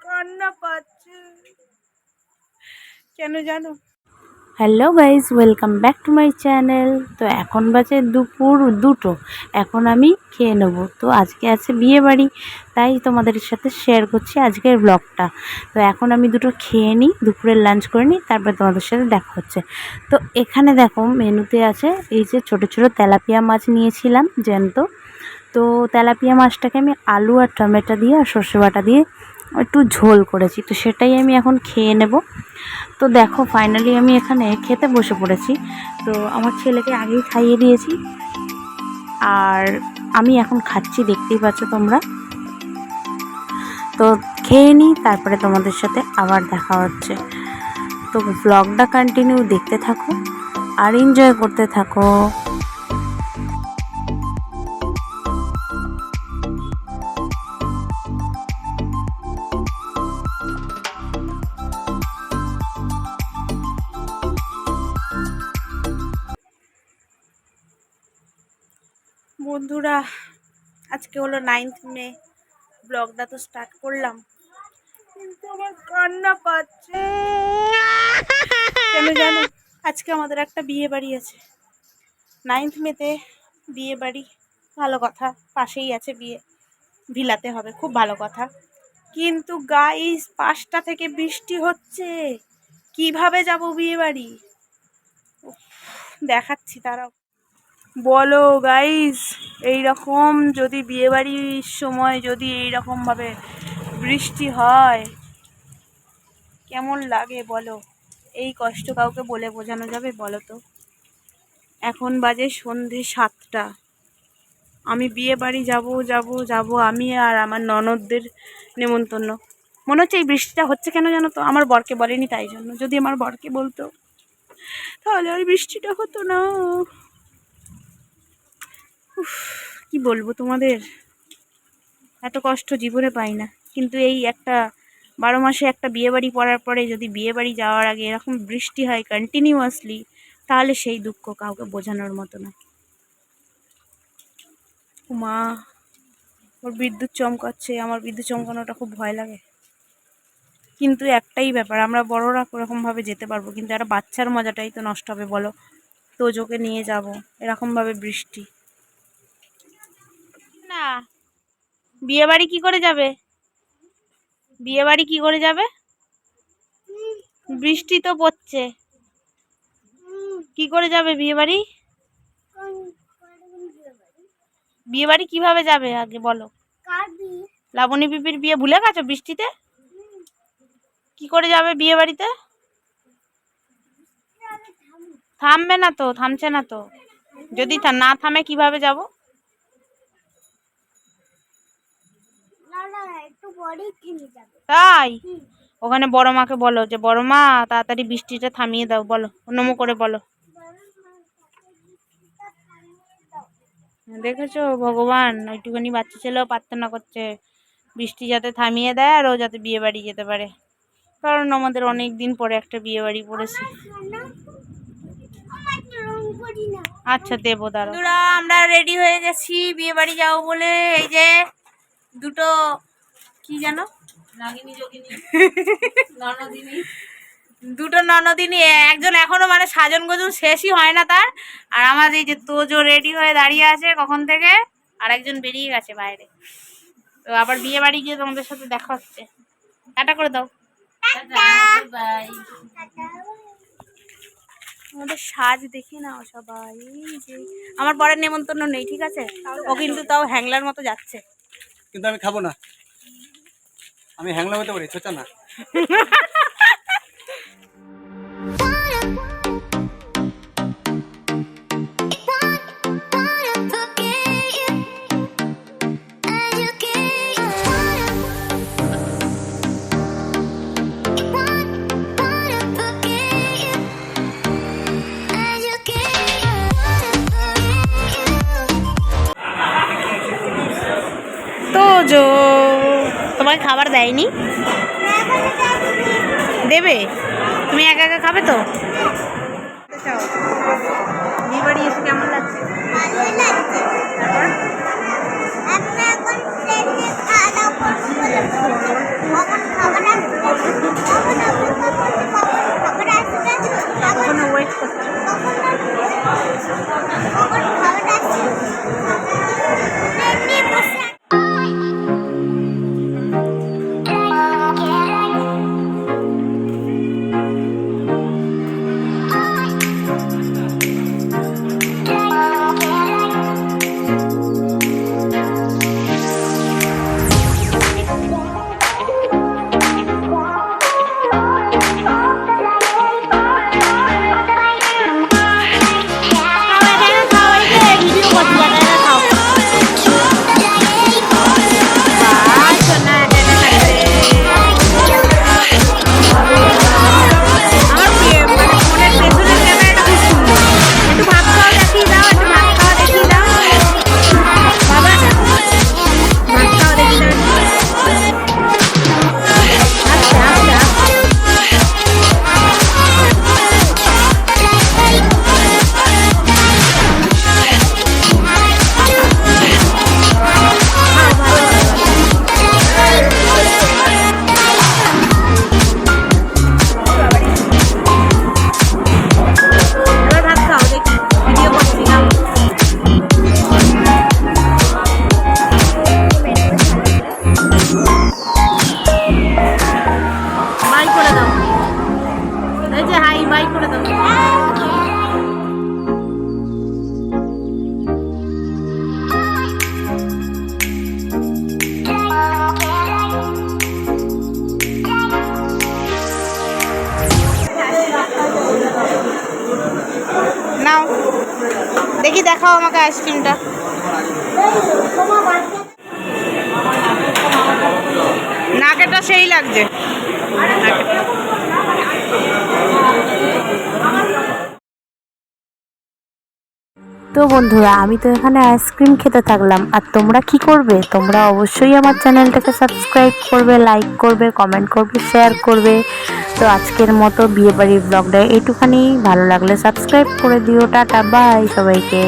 কান্না পাচ্ছে কেন জানো? Hello guys, welcome back to my channel. তো এখন বাজে দুপুর 2টো। এখন আমি খেয়ে নেবো। তো আজকে আছে বিয়ে বাড়ি, তাই তোমাদের সাথে শেয়ার করছি আজকের ব্লগটা। তো এখন আমি দুটো খেয়ে নিই, দুপুরের লাঞ্চ করে নিই, তারপর তোমাদের সাথে দেখা হচ্ছে। তো এখানে দেখো মেনুতে আছে এই যে ছোটো ছোটো তেলাপিয়া মাছ নিয়েছিলাম জ্যান্ত। তো তেলাপিয়া মাছটাকে আমি আলু আর টমেটো দিয়ে আর সর্ষে বাটা দিয়ে একটু ঝোল করেছি, তো সেটাই আমি এখন খেয়ে নেব। তো দেখো ফাইনালি আমি এখানে খেতে বসে পড়েছি। তো আমার ছেলেকে আগেই খাইয়ে দিয়েছি আর আমি এখন খাচ্ছি, দেখতেই পাচ্ছ তোমরা। তো খেয়ে নিই, তারপরে তোমাদের সাথে আবার দেখা হচ্ছে। তো ব্লগটা কন্টিনিউ দেখতে থাকো আর এনজয় করতে থাকো। বন্ধুরা, আজকে হলো 9th মে। ব্লগটা তো স্টার্ট করলাম, কিন্তু আমার কান্না পাচ্ছে কেন জানো? আজকে আমাদের একটা বিয়ে বাড়ি আছে 9th মেতে। বিয়ে বাড়ি ভালো কথা, পাশেই আছে বিয়ে, ভিলাতে হবে, খুব ভালো কথা। কিন্তু গাইস 5টা থেকে বৃষ্টি হচ্ছে, কিভাবে যাব বিয়ে বাড়ি? দেখাচ্ছি তারাও। বলো গাইস, এইরকম যদি বিয়ে বাড়ির সময় যদি এইরকম ভাবে বৃষ্টি হয় কেমন লাগে বলো? এই কষ্ট কাউকে বলে বোঝানো যাবে বলো তো? এখন বাজে সন্ধে 7টা, আমি বিয়ে বাড়ি যাব আমি আর আমার ননদদের নেমন্তন্ন। মনে হচ্ছে এই বৃষ্টিটা হচ্ছে কেন জানো তো? আমার বরকে বলেনি, তাই জন্য। যদি আমার বরকে বলতো তাহলে আর বৃষ্টিটা হতো না। উফ, কি বলবো তোমাদের, এত কষ্ট জীবনে পাই না। কিন্তু এই একটা 12 মাসে একটা বিয়ে বাড়ি পড়ার পরে যদি বিয়ে বাড়ি যাওয়ার আগে এরকম বৃষ্টি হয় কন্টিনিউয়াসলি, তাহলে সেই দুঃখ কাউকে বোঝানোর মতো না। মা, ওর বিদ্যুৎ চমকাচ্ছে, আমার বিদ্যুৎ চমকানোটা খুব ভয় লাগে। কিন্তু একটাই ব্যাপার, আমরা বড়রা ওরকমভাবে যেতে পারবো, কিন্তু একটা বাচ্চার মজাটাই তো নষ্ট হবে বলো। তোজোকে নিয়ে যাব, এরকমভাবে বৃষ্টি না। বিয়ে বাড়ি কি করে যাবে? বিয়ে বাড়ি কি করে যাবে? বৃষ্টি তো পড়ছে, কি করে যাবে বিয়ে বাড়ি? বিয়ে বাড়ি কিভাবে যাবে আগে বলো? লাবণী পিপির বিয়ে ভুলে গেছো বৃষ্টিতে? কি করে যাবে বিয়ে বাড়িতে? থামবে না তো, থামছে না তো। যদি না থামে কিভাবে যাব? তাই ওখানে বড় মাকে বলো যে বড় মা তাড়াতাড়ি বৃষ্টিটা থামিয়ে দাও, বলো নমো করে বলো। দেখেছো ভগবান, ওইটুখানি বাচ্চা ছেলেও প্রার্থনা করছে বৃষ্টি যাতে থামিয়ে দেয় আর ও যাতে বিয়ে বাড়ি যেতে পারে, কারণ আমাদের অনেক দিন পরে একটা বিয়ে বাড়ি পড়েছে। আচ্ছা দেবো, দাঁড়াও। বন্ধুরা, আমরা রেডি হয়ে গেছি বিয়ে বাড়ি যাবো বলে। এই যে দুটো কি জানো, নাগিনী যোগিনী ননদিনী, দুটো ননদিনী, একজন এখনো মানে সাজন গোজন শেষই হয় না তার। আর আমার এই যে তোজো রেডি হয়ে দাঁড়িয়ে আছে কখন থেকে, আর একজন বেরিয়ে গেছে বাইরে। তো আবার বিয়ে বাড়ি গিয়ে তোমাদের সাথে দেখা হচ্ছে। টাটা করে দাও। বাই। আমাদের সাজ দেখি না সবাই। এই যে আমার বরের নেমন্তন্ন নেই, ঠিক আছে, ও কিন্তু তাও হ্যাংলার মতো যাচ্ছে। কিন্তু আমি খাবো না, আমি হ্যাংলা হতে পারি, ছোটা না। তোজো তোমাকে খাবার দেয়নি? দেবে? তুমি একা একা খাবে তো? বিয়ে বাড়ি এসে কেমন লাগছে? তারপর যে হাই বাই করে দাও। নাও দেখি, দেখাও আমাকে আইসক্রিমটা। নাকেটা সেই লাগছে। তো বন্ধুরা, আমি তো এখানে আইসক্রিম খেতে থাকলাম, আর তোমরা কি করবে? তোমরা অবশ্যই আমার চ্যানেলটাকে সাবস্ক্রাইব করবে, লাইক করবে, কমেন্ট করবে, শেয়ার করবে। তো আজকের মতো বিয়েবাড়ির ব্লগটা এইটুখানি। ভালো লাগলে সাবস্ক্রাইব করে দিও। টাটা বাই সবাইকে।